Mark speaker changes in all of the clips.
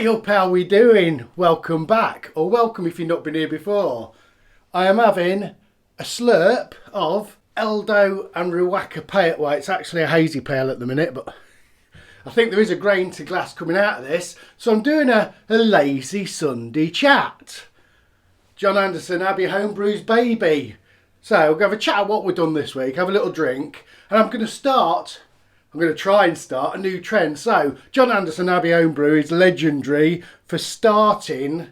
Speaker 1: Hey up, how we doing? Welcome back, or welcome if you've not been here before. I am having a slurp of Eldo and Riwaka Pale. Well, it's actually a hazy pale at the minute, but I think there is a grain to glass coming out of this. So I'm doing a lazy Sunday chat. John Anderson, Abbey Homebrew's baby. So we're going to have a chat about what we've done this week, have a little drink, and I'm going to try and start a new trend. So, John Anderson Abbey Homebrew is legendary for starting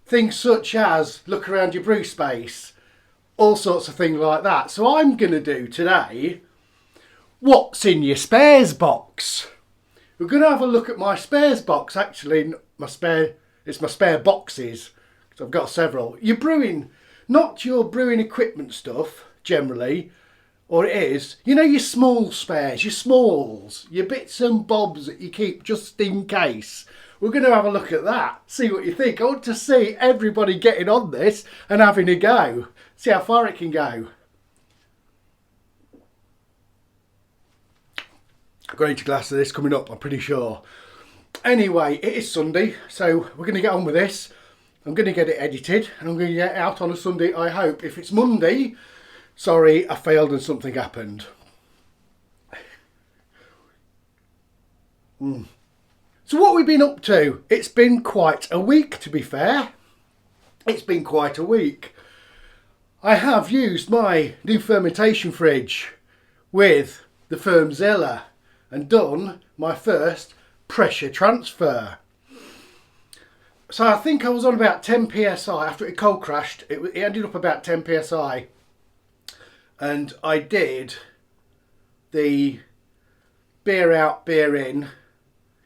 Speaker 1: things such as look around your brew space, all sorts of things like that. So I'm going to do today, what's in your spares box? We're going to have a look at my spares box. Actually, it's my spare boxes, because I've got several. You're brewing, not your brewing equipment stuff, generally, or it is, you know, your small spares, your smalls, your bits and bobs that you keep just in case. We're going to have a look at that, see what you think. I want to see everybody getting on this and having a go. See how far it can go. I've got each glass of this coming up, I'm pretty sure. Anyway, it is Sunday, so we're going to get on with this. I'm going to get it edited and I'm going to get it out on a Sunday, I hope. If it's Monday, sorry, I failed and something happened. So what we've been up to? It's been quite a week, to be fair. It's been quite a week. I have used my new fermentation fridge with the Firmzilla and done my first pressure transfer. So I think I was on about 10 psi. After it cold crashed, it ended up about 10 psi. And I did the beer out, beer in,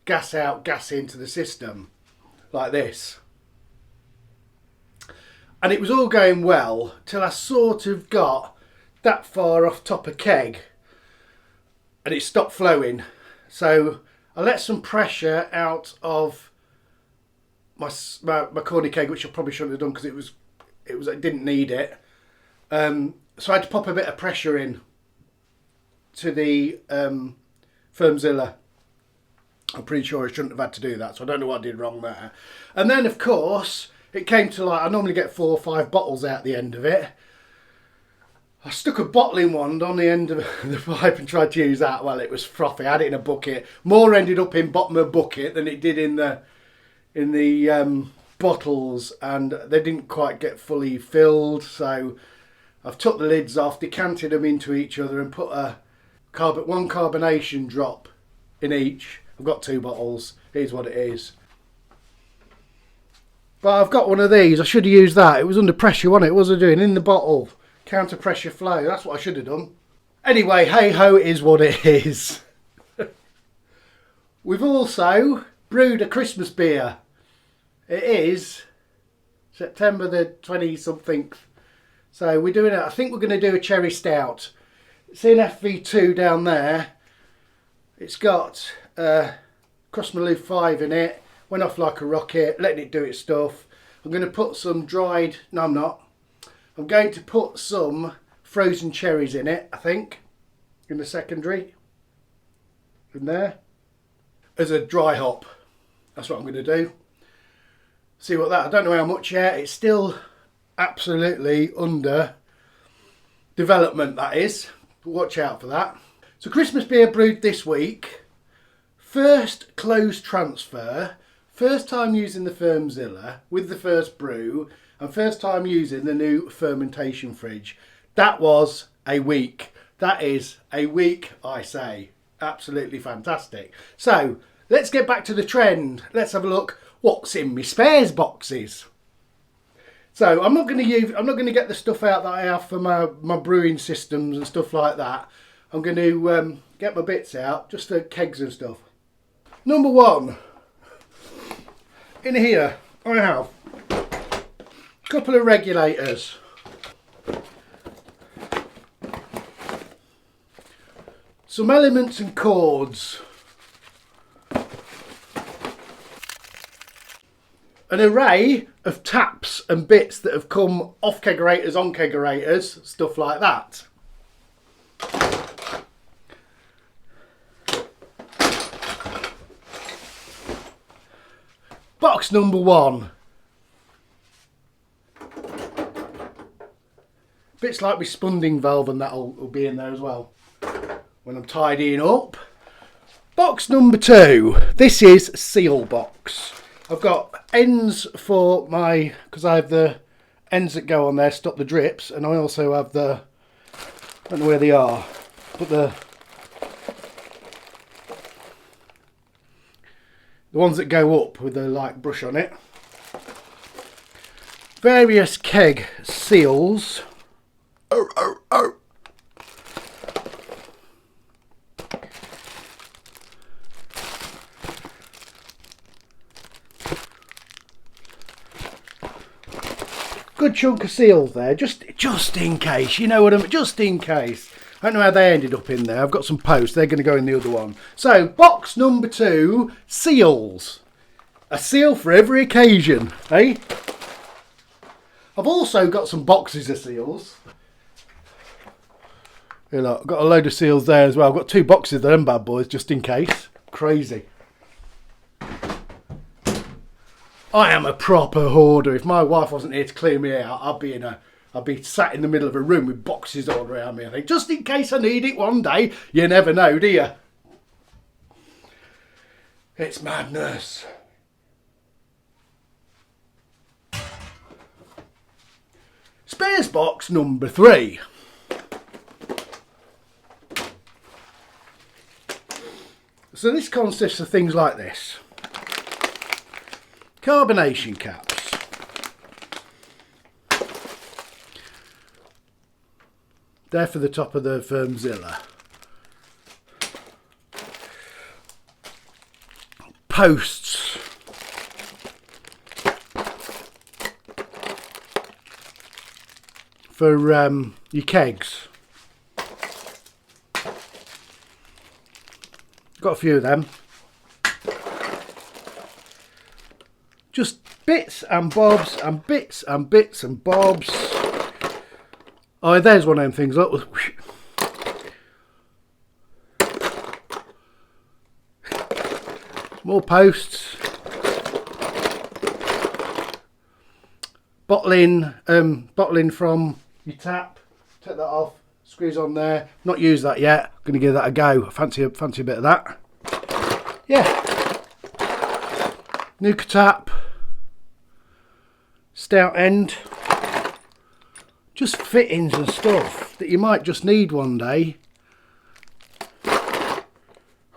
Speaker 1: gas out, gas into the system, like this. And it was all going well till I sort of got that far off top of keg and it stopped flowing. So I let some pressure out of my corny keg, which I probably shouldn't have done because it didn't need it. So I had to pop a bit of pressure in to the Firmzilla. I'm pretty sure I shouldn't have had to do that, so I don't know what I did wrong there. And then, of course, it came to I normally get 4 or 5 bottles out the end of it. I stuck a bottling wand on the end of the pipe and tried to use that. Well, it was frothy. I had it in a bucket. More ended up in bottom of bucket than it did in the bottles, and they didn't quite get fully filled, so I've took the lids off, decanted them into each other and put one carbonation drop in each. I've got 2 bottles. Here's what it is. But I've got one of these. I should have used that. It was under pressure, wasn't it? What was I doing? In the bottle. Counter pressure flow. That's what I should have done. Anyway, hey ho, it is what it is. We've also brewed a Christmas beer. It is September the 20-something. So we're doing it. I think we're going to do a cherry stout. It's in FV2 down there. It's got Crossmaloo 5 in it. Went off like a rocket, letting it do its stuff. I'm going to put some dried... No, I'm not. I'm going to put some frozen cherries in it, I think. In the secondary. In there. As a dry hop. That's what I'm going to do. See what that... I don't know how much yet. It's still absolutely under development, that is. Watch out for that. So Christmas beer brewed this week. First closed transfer. First time using the Firmzilla with the first brew. And first time using the new fermentation fridge. That was a week. That is a week, I say. Absolutely fantastic. So let's get back to the trend. Let's have a look. What's in my spares boxes? So I'm not going to get the stuff out that I have for my brewing systems and stuff like that. I'm going to get my bits out, just the kegs and stuff. Number 1, in here I have a couple of regulators. Some elements and cords. An array of taps and bits that have come off kegerators, on kegerators, stuff like that. box number 1. Bits like my spunding valve and that'll be in there as well when I'm tidying up. Box number 2. This is seal box. I've got ends for my, because I have the ends that go on there, stop the drips, and I also have the, I don't know where they are, but the ones that go up with the like brush on it. Various keg seals. Good chunk of seals there, just in case, you know what I mean, just in case. I don't know how they ended up in there. I've got some posts, they're going to go in the other one. So, box number 2, seals. A seal for every occasion, eh? I've also got some boxes of seals. Here, look, I've got a load of seals there as well. I've got 2 boxes of them bad boys, just in case. Crazy. I am a proper hoarder. If my wife wasn't here to clear me out, I'd be sat in the middle of a room with boxes all around me, I think. Just in case I need it one day. You never know, do you? It's madness. Spares box number 3. So this consists of things like this. Carbonation caps. They're for the top of the Firmzilla. Posts. For your kegs. Got a few of them. Just bits and bobs and bits and bits and bobs. Oh, there's one of them things. Look. More posts. Bottling from your tap. Take that off. Screws on there. Not used that yet. I'm going to give that a go. Fancy a bit of that. Yeah. Nuka tap. Stout end. Just fittings and stuff that you might just need one day.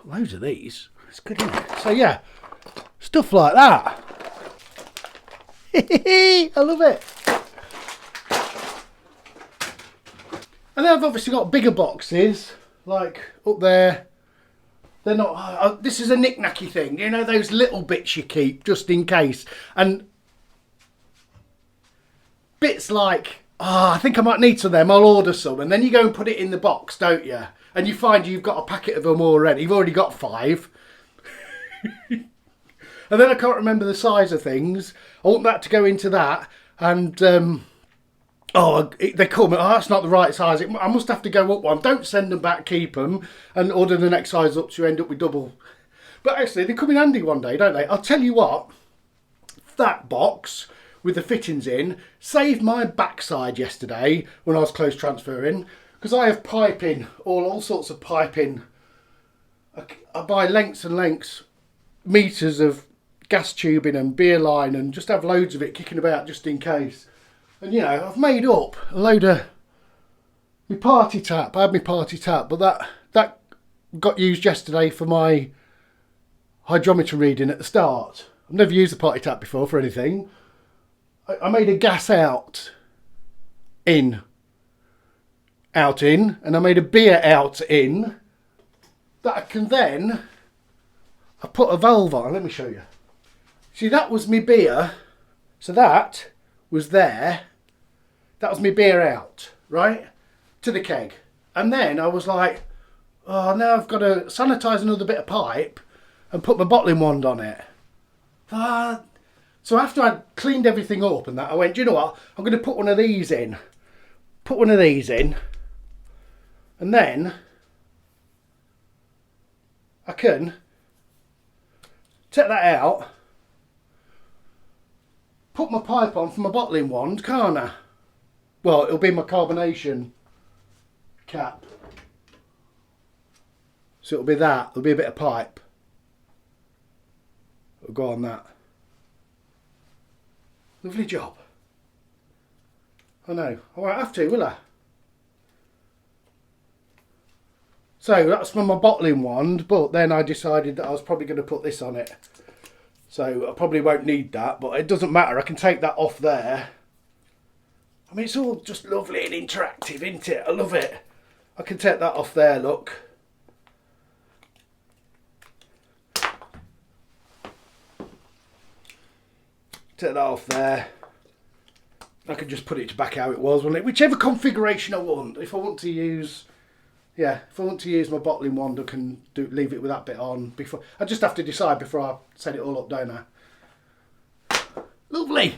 Speaker 1: Loads of these. It's good, isn't it? So yeah, stuff like that. I love it. And then I've obviously got bigger boxes, like up there. They're not, this is a knick-knacky thing, you know, those little bits you keep just in case. And bits like, I think I might need some of them, I'll order some. And then you go and put it in the box, don't you? And you find you've got a packet of them already. You've already got 5. And then I can't remember the size of things. I want that to go into that. And, they call me, that's not the right size. I must have to go up one. Don't send them back, keep them. And order the next size up so you end up with double. But actually, they come in handy one day, don't they? I'll tell you what. That box with the fittings in saved my backside yesterday when I was close transferring, because I have piping, all sorts of piping. I buy lengths and lengths, meters of gas tubing and beer line, and just have loads of it kicking about just in case. And you know, I've made up a load of my party tap. I had my party tap, but that got used yesterday for my hydrometer reading at the start. I've never used a party tap before for anything. I made a gas out in, and I made a beer out in, that I can then, I put a valve on. Let me show you. See, that was my beer. So that was there. That was my beer out, right? To the keg. And then I was like, oh, now I've got to sanitise another bit of pipe and put my bottling wand on it. So after I'd cleaned everything up and that, I went, do you know what? I'm going to put one of these in. Put one of these in. And then I can take that out, put my pipe on for my bottling wand, can't I? Well, it'll be my carbonation cap. So it'll be that. There'll be a bit of pipe. It'll go on that. Lovely job. I know. I won't have to, will I? So that's for my bottling wand, but then I decided that I was probably going to put this on it. So I probably won't need that, but it doesn't matter. I can take that off there. I mean, it's all just lovely and interactive, isn't it? I love it. I can take that off there, look. Take that off there. I can just put it back how it was, won't it? Whichever configuration I want. If I want to use... Yeah, if I want to use my bottling wand, I can leave it with that bit on. Before I just have to decide before I set it all up, don't I? Lovely.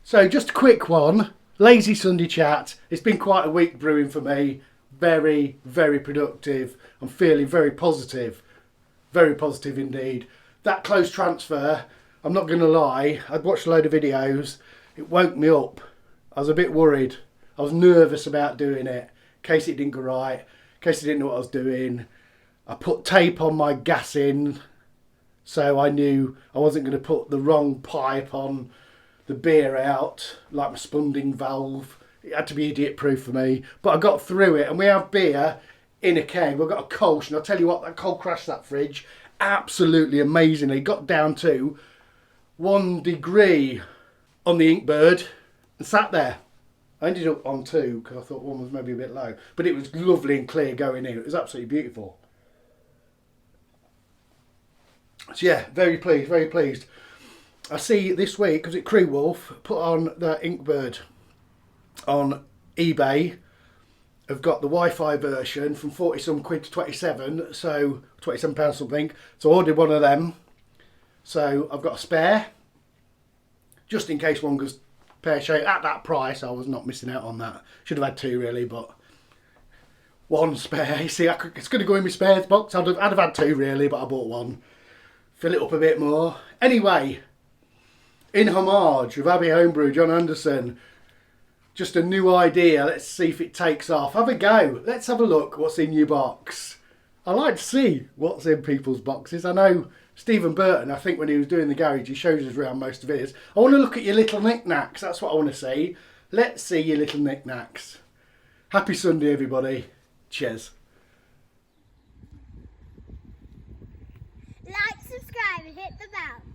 Speaker 1: So just a quick one. Lazy Sunday chat. It's been quite a week brewing for me. Very, very productive. I'm feeling very positive. Very positive indeed. That close transfer, I'm not going to lie, I'd watched a load of videos. It woke me up. I was a bit worried. I was nervous about doing it in case it didn't go right. In case I didn't know what I was doing. I put tape on my gas in so I knew I wasn't going to put the wrong pipe on the beer out, like my spunding valve. It had to be idiot proof for me, but I got through it. And we have beer in a keg. We've got a Kolsch, and I'll tell you what, that cold crashed that fridge absolutely amazingly. Got down to 1 degree on the Inkbird and sat there. I ended up on 2 because I thought 1 was maybe a bit low, but it was lovely and clear going in. It was absolutely beautiful. So yeah, very pleased, very pleased. I see this week, because at Crew Wolf, put on the Inkbird on eBay. I've got the Wi-Fi version from 40 some quid to 27, so £27 something. So I ordered one of them. So I've got a spare, just in case one goes pear-shaped. At that price, I was not missing out on that. Should have had 2 really, but 1 spare. You see, it's going to go in my spares box. I'd have had 2 really, but I bought 1. Fill it up a bit more. Anyway, in homage of Abbey Homebrew, John Anderson. Just a new idea. Let's see if it takes off. Have a go. Let's have a look what's in your box. I like to see what's in people's boxes. I know Stephen Burton, I think when he was doing the garage, he shows us around most of his. I want to look at your little knickknacks. That's what I want to see. Let's see your little knickknacks. Happy Sunday, everybody. Cheers.
Speaker 2: Like, subscribe and hit the bell.